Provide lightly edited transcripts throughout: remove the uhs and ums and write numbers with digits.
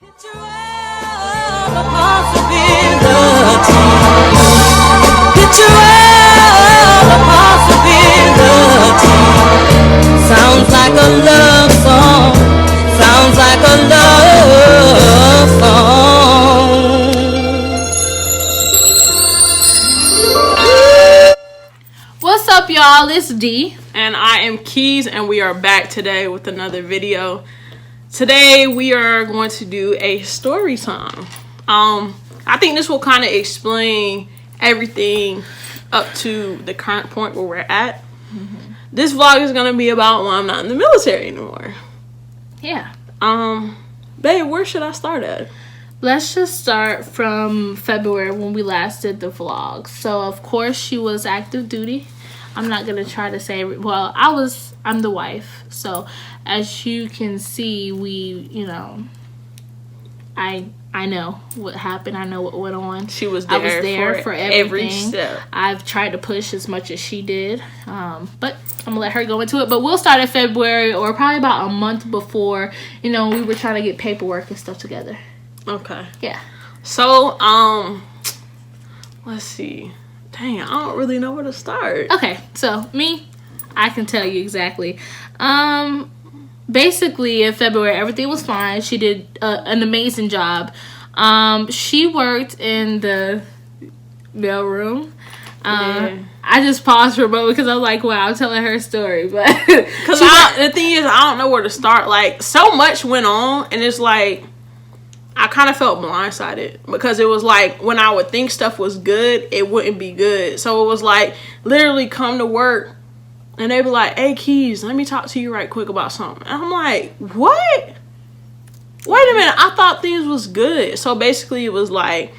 Picture of a possibility. Picture of a possibility. Sounds like a love song. Sounds like a love song. What's up, y'all? It's D. And I am Keys, and we are back today with another video. Today we are going to do a story time. I think this will kind of explain everything up to the current point where we're at. Mm-hmm. This vlog is gonna be about when I'm not in the military anymore. Yeah. Babe, where should I start at? Let's just start from February when we last did the vlog. So of course she was active duty. I'm not gonna try to say I'm the wife. So as you can see, I know what happened. I know what went on. She was I there, was there for everything. every step. I've tried to push as much as she did. But I'm gonna let her go into it. But we'll start in February, or probably about a month before, we were trying to get paperwork and stuff together. Okay. Yeah. So, let's see. Dang, I don't really know where to start. Okay, so I can tell you exactly. Basically, in February, everything was fine. She did an amazing job. She worked in the mail room. Yeah. I just paused for a moment because I was like, wow, I'm telling her story. But because the thing is, I don't know where to start. Like, so much went on, and it's like, I kind of felt blindsided because it was like when I would think stuff was good, it wouldn't be good. So it was like literally come to work and they be like, "Hey, Keys, let me talk to you right quick about something." And I'm like, "What? Wait a minute, I thought things was good." So basically it was like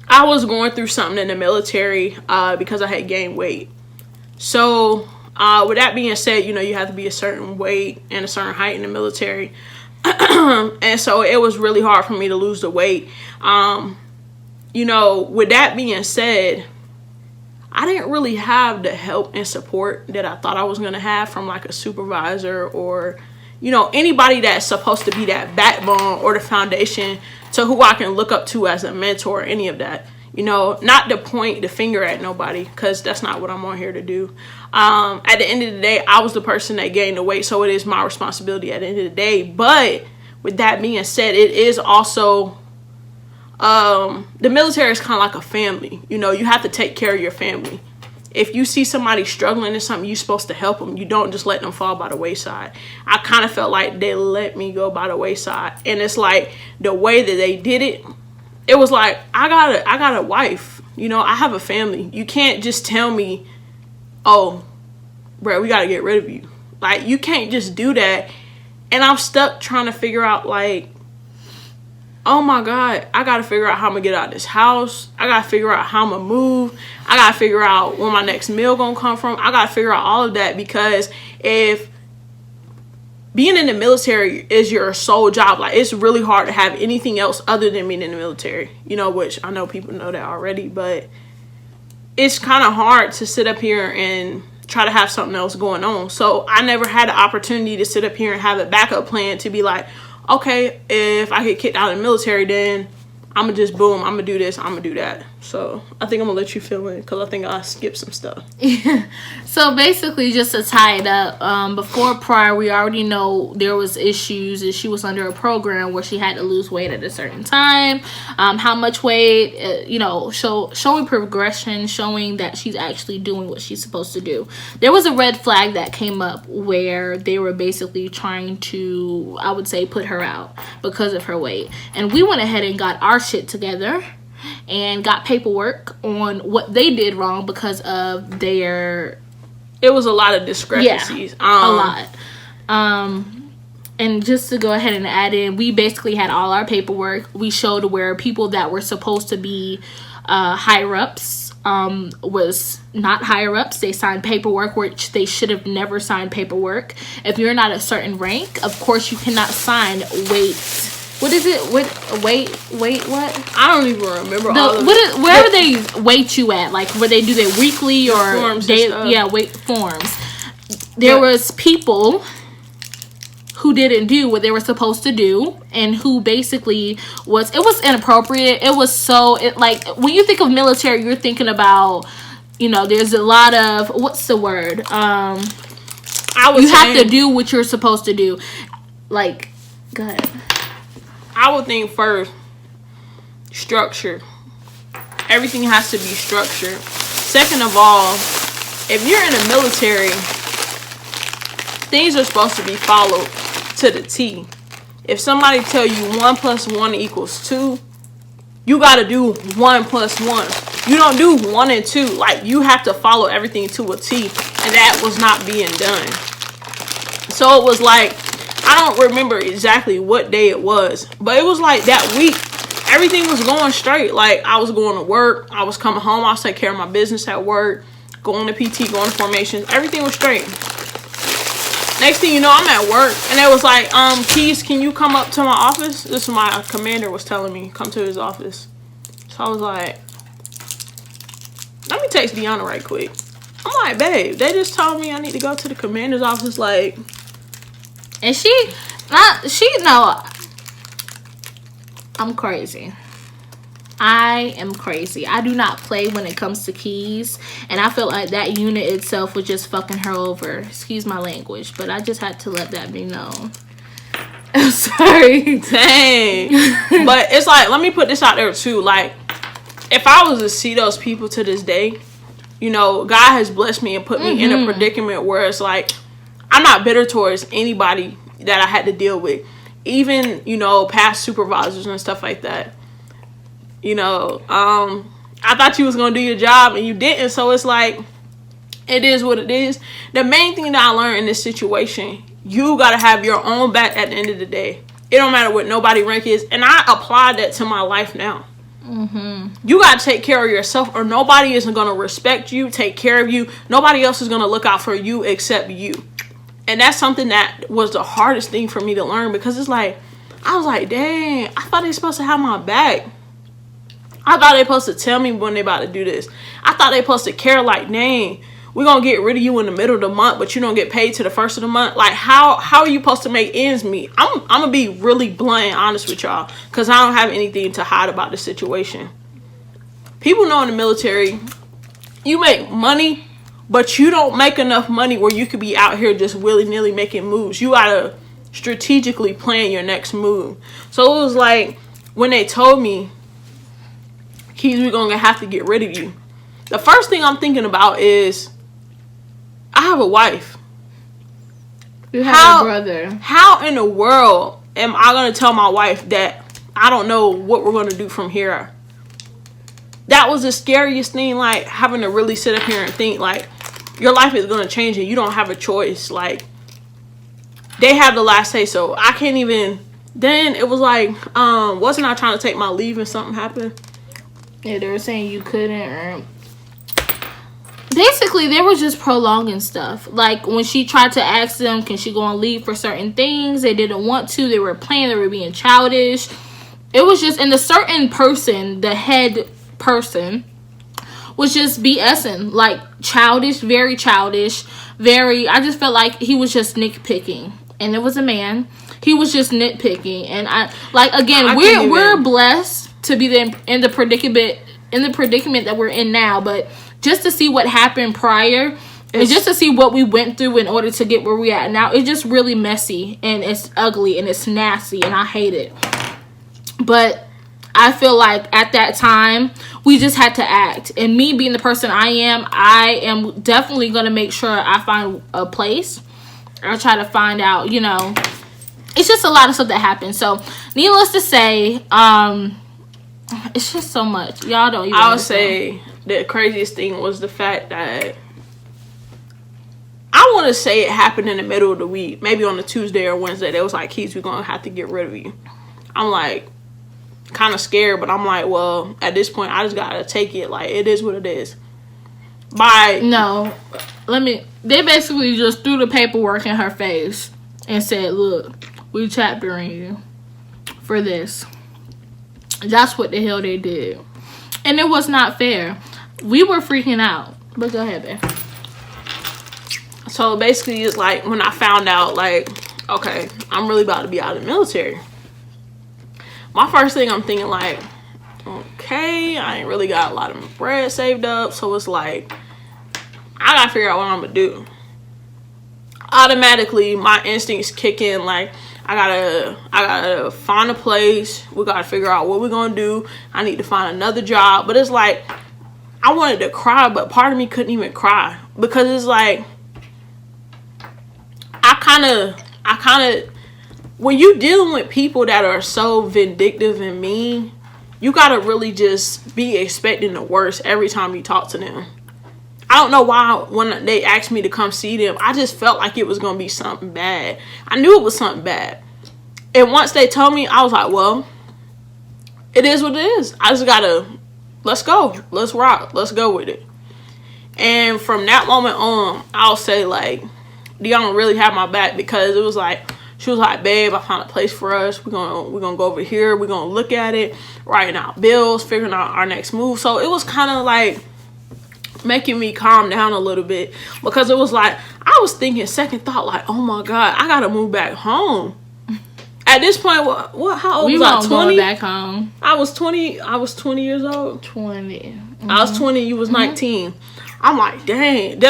I was going through something in the military because I had gained weight. So with that being said, you have to be a certain weight and a certain height in the military. And so it was really hard for me to lose the weight. With that being said, I didn't really have the help and support that I thought I was going to have from like a supervisor or, anybody that's supposed to be that backbone or the foundation to who I can look up to as a mentor, or any of that. Not to point the finger at nobody, because that's not what I'm on here to do. At the end of the day, I was the person that gained the weight, so it is my responsibility at the end of the day. But with that being said, it is also, the military is kind of like a family. You have to take care of your family. If you see somebody struggling in something, you're supposed to help them. You don't just let them fall by the wayside. I kind of felt like they let me go by the wayside. And it's like the way that they did it, it was like, I got a wife, I have a family. You can't just tell me, "Oh, bro, we got to get rid of you." Like, you can't just do that. And I'm stuck trying to figure out, like, oh my God, I got to figure out how I'm going to get out of this house. I got to figure out how I'm going to move. I got to figure out where my next meal going to come from. I got to figure out all of that, because if being in the military is your sole job, like, it's really hard to have anything else other than being in the military, which I know people know that already, but it's kind of hard to sit up here and try to have something else going on. So I never had the opportunity to sit up here and have a backup plan to be like, okay, if I get kicked out of the military, then I'm going to just boom, I'm going to do this, I'm going to do that. So I think I'm going to let you fill in, because I think I skipped some stuff. Yeah. So basically, just to tie it up, before prior, we already know there was issues, and she was under a program where she had to lose weight at a certain time. How much weight, showing progression, showing that she's actually doing what she's supposed to do. There was a red flag that came up where they were basically trying to, I would say, put her out because of her weight. And we went ahead and got our shit together and got paperwork on what they did wrong because of their... It was a lot of discrepancies. Yeah, a lot. And just to go ahead and add in, we basically had all our paperwork. We showed where people that were supposed to be higher ups was not higher ups. They signed paperwork which they should have never signed paperwork. If you're not a certain rank, of course you cannot sign weight. What is it? Wait, what? I don't even remember all of it. Wherever they weight you at, like where they do their weekly or forms weight forms. There was people who didn't do what they were supposed to do, and who basically was inappropriate. It was so, like, when you think of military, you're thinking about, you know, there's a lot of, what's the word? You have to do what you're supposed to do. Like, go ahead. I would think first, structure. Everything has to be structured. Second of all, if you're in the military, things are supposed to be followed to the T. If somebody tell you 1 + 1 = 2, you got to do 1 + 1. You don't do 1 and 2. Like, you have to follow everything to a T, and that was not being done. So it was like, I don't remember exactly what day it was, but it was like that week, everything was going straight. Like, I was going to work, I was coming home, I was taking care of my business at work, going to PT, going to formations, everything was straight. Next thing you know, I'm at work, and it was like, Keys, can you come up to my office? This is my commander was telling me, come to his office. So I was like, let me text Deanna right quick. I'm like, babe, they just told me I need to go to the commander's office, like. And I'm crazy. I am crazy. I do not play when it comes to Keys, and I feel like that unit itself was just fucking her over. Excuse my language, but I just had to let that be known. I'm sorry. Dang. But it's like, let me put this out there too. Like, if I was to see those people to this day, you know, God has blessed me and put me in a predicament where it's like, I'm not bitter towards anybody that I had to deal with. Even, you know, past supervisors and stuff like that. You know, I thought you was going to do your job and you didn't. So it's like, it is what it is. The main thing that I learned in this situation, you got to have your own back at the end of the day. It don't matter what nobody rank is. And I applied that to my life now. You got to take care of yourself, or nobody isn't going to respect you, take care of you. Nobody else is going to look out for you except you. And that's something that was the hardest thing for me to learn, because it's like, I was like, dang, I thought they were supposed to have my back. I thought they were supposed to tell me when they about to do this. I thought they were supposed to care, like, dang, we're going to get rid of you in the middle of the month, but you don't get paid to the first of the month. Like, how are you supposed to make ends meet? I'm going to be really blunt and honest with y'all, because I don't have anything to hide about the situation. People know in the military, you make money, but you don't make enough money where you could be out here just willy-nilly making moves. You gotta strategically plan your next move. So it was like, when they told me, Keys, we're gonna have to get rid of you, the first thing I'm thinking about is, I have a wife. You have a brother. How in the world am I gonna tell my wife that I don't know what we're gonna do from here? That was the scariest thing, like, having to really sit up here and think, like, your life is going to change and you don't have a choice. Like, they have the last say, so I can't even. Then it was like, wasn't I trying to take my leave and something happened? Yeah, they were saying you couldn't, or basically they were just prolonging stuff. Like, when she tried to ask them, can she go on leave for certain things, they didn't want to. They were playing, they were being childish. It was just, and the certain person, the head person, was just BSing, like, childish, very, I just felt like he was just nitpicking, and it was a man. He was just nitpicking, and I, like, again, we're blessed to be in the predicament that we're in now, but just to see what happened prior, and just to see what we went through in order to get where we at now, it's just really messy, and it's ugly, and it's nasty, and I hate it. But I feel like at that time, we just had to act. And me being the person I am definitely going to make sure I find a place. I'll try to find out, you know. It's just a lot of stuff that happened. So, needless to say, it's just so much. Y'all don't even I would understand. say the craziest thing was the fact that, I want to say it happened in the middle of the week. Maybe on a Tuesday or Wednesday. They was like, Keys, we're going to have to get rid of you. I'm like, kind of scared, but I'm like, well, at this point, I just gotta take it. Like, it is what it is. They basically just threw the paperwork in her face and said, look, we chaptering you for this. That's what the hell they did. And it was not fair. We were freaking out. But go ahead, babe. So basically, it's like, when I found out, like, okay, I'm really about to be out of the military. My first thing I'm thinking like, okay, I ain't really got a lot of bread saved up, so it's like, I gotta figure out what I'm gonna do. Automatically, my instincts kick in like, I gotta find a place. We gotta figure out what we're gonna do. I need to find another job. But it's like, I wanted to cry, but part of me couldn't even cry because it's like, I kind of, when you dealing with people that are so vindictive and mean, you gotta really just be expecting the worst every time you talk to them. I don't know why when they asked me to come see them, I just felt like it was gonna be something bad. I knew it was something bad. And once they told me, I was like, well, it is what it is. I just gotta, let's go. Let's rock. Let's go with it. And from that moment on, I'll say like, Deanna really had my back because it was like, she was like, babe, I found a place for us. We're gonna go over here. We're gonna look at it, writing out bills, figuring out our next move. So it was kind of like making me calm down a little bit because it was like, I was thinking second thought like, oh my God, I gotta move back home. At this point, what? How old was I? 20. Back home. I was 20. I was 20 years old. 20. Mm-hmm. I was 20. You was 19. I'm like, dang.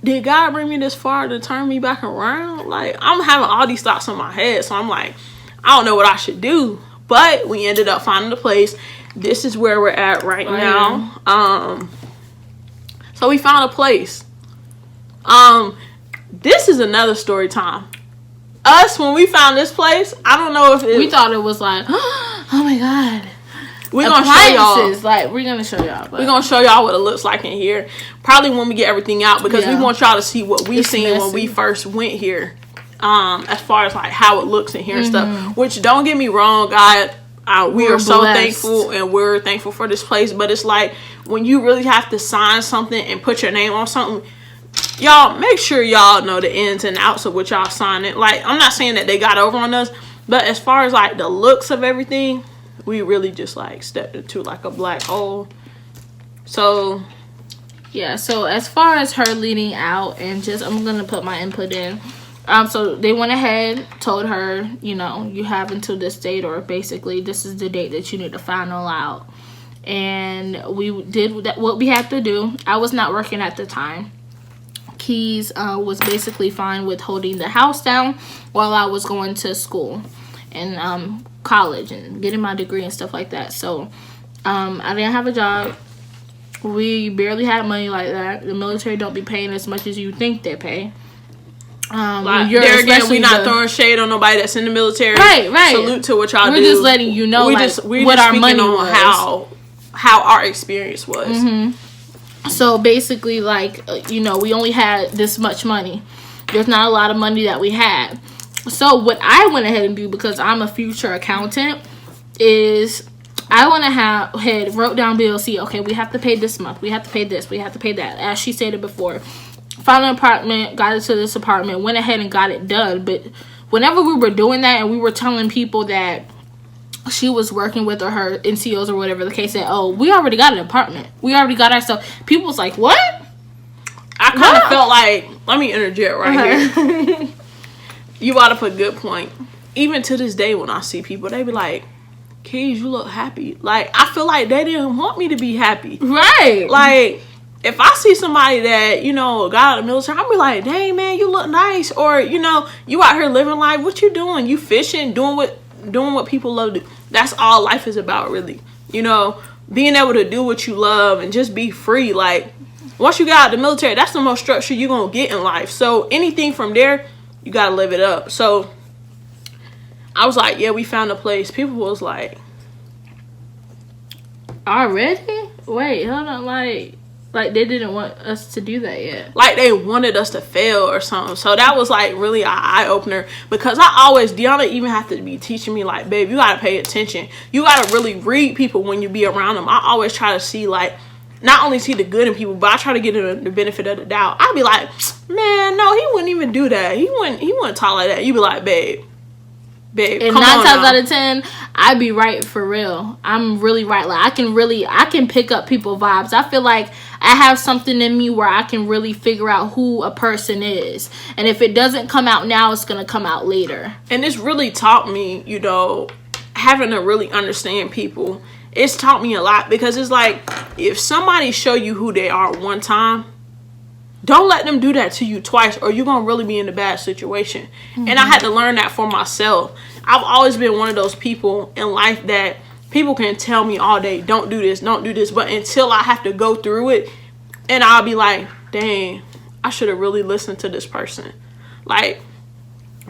Did God bring me this far to turn me back around? Like, I'm having all these thoughts in my head, so I'm like, I don't know what I should do. But we ended up finding a place. This is where we're at right now. So we found a place. This is another story time. Us, when we found this place, I don't know if we thought it was like, oh my God. We're gonna show y'all. Like, we're gonna show y'all. We're gonna show y'all what it looks like in here. Probably when we get everything out because we want y'all to see what we seen when we first went here. As far as like how it looks in here and stuff. Which, don't get me wrong, God, we are so thankful and we're thankful for this place. But it's like when you really have to sign something and put your name on something, y'all make sure y'all know the ins and outs of what y'all signing. Like, I'm not saying that they got over on us, but as far as like the looks of everything, we really just like stepped into like a black hole. So yeah, so as far as her leading out and just, I'm gonna put my input in. So they went ahead, told her, you know, you have until this date, or basically this is the date that you need to final out. And we did what we had to do. I was not working at the time. Keys was basically fine with holding the house down while I was going to school and college and getting my degree and stuff like that. So I didn't have a job. We barely had money like that. The military don't be paying as much as you think they pay. There again, we not throwing shade on nobody that's in the military. Right. Salute to what y'all do. We're just letting you know what our money was. How our experience was. Mm-hmm. So basically, like, you know, we only had this much money. There's not a lot of money that we had. So what I went ahead and do, because I'm a future accountant, is I went ahead, wrote down bills. See, okay, we have to pay this month. We have to pay this. We have to pay that. As she stated before, found an apartment, got into this apartment, went ahead and got it done. But whenever we were doing that and we were telling people that she was working with, or her NCOs or whatever the case, said, oh, we already got an apartment. We already got our stuff. People was like, what? I kind of felt like, let me interject right here. You brought up a good point. Even to this day, when I see people, they be like, Keys, you look happy. Like, I feel like they didn't want me to be happy. Right. Like, if I see somebody that, you know, got out of the military, I'll be like, dang, man, you look nice. Or, you know, you out here living life. What you doing? You fishing, doing what people love to do. That's all life is about, really. You know, being able to do what you love and just be free. Like, once you got out of the military, that's the most structure you're going to get in life. So anything from there, you got to live it up. So I was like, yeah, we found a place. People was like, already? Wait, hold on. Like they didn't want us to do that yet. Like they wanted us to fail or something. So that was like really an eye-opener. Because Deanna even have to be teaching me like, babe, you got to pay attention. You got to really read people when you be around them. I always try to see like, not only see the good in people, but I try to get them the benefit of the doubt. I'd be like, man, no, he wouldn't even do that. He wouldn't talk like that. You be like, babe, and come 9 on times now. out of 10, I be right for real. I'm really right. Like I can pick up people vibes. I feel like I have something in me where I can really figure out who a person is. And if it doesn't come out now, it's going to come out later. And it's really taught me, you know, having to really understand people. It's taught me a lot, because it's like, if somebody show you who they are one time, don't let them do that to you twice, or you're going to really be in a bad situation. And I had to learn that for myself. I've always been one of those people in life that people can tell me all day, don't do this, don't do this. But until I have to go through it, and I'll be like, dang, I should have really listened to this person. Like,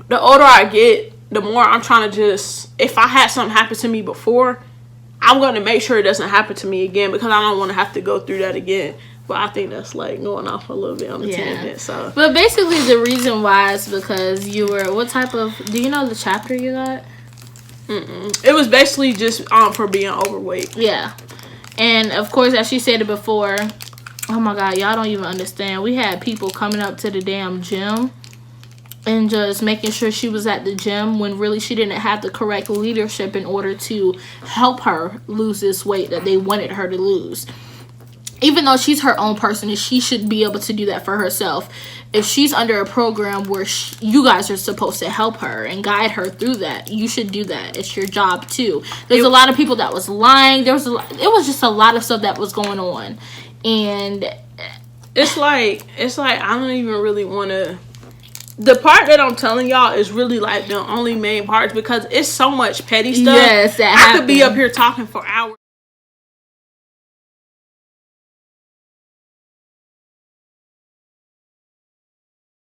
the older I get, the more I'm trying to just, if I had something happen to me before, I'm going to make sure it doesn't happen to me again, because I don't want to have to go through that again. But I think that's like going off a little bit on the tangent. So, but basically the reason why is because you were, what type of, do you know the chapter you got? It was basically just for being overweight. Yeah. And of course, as she said it before, oh my God, y'all don't even understand. We had people coming up to the damn gym and just making sure she was at the gym when really she didn't have the correct leadership in order to help her lose this weight that they wanted her to lose. Even though she's her own person and she should be able to do that for herself, if she's under a program where you guys are supposed to help her and guide her through that, you should do that. It's your job too. There's a lot of people that was lying. It was just a lot of stuff that was going on, and it's like I don't even really want to. The part that I'm telling y'all is really like the only main parts, because it's so much petty stuff. Yes, that I could be up here talking for hours.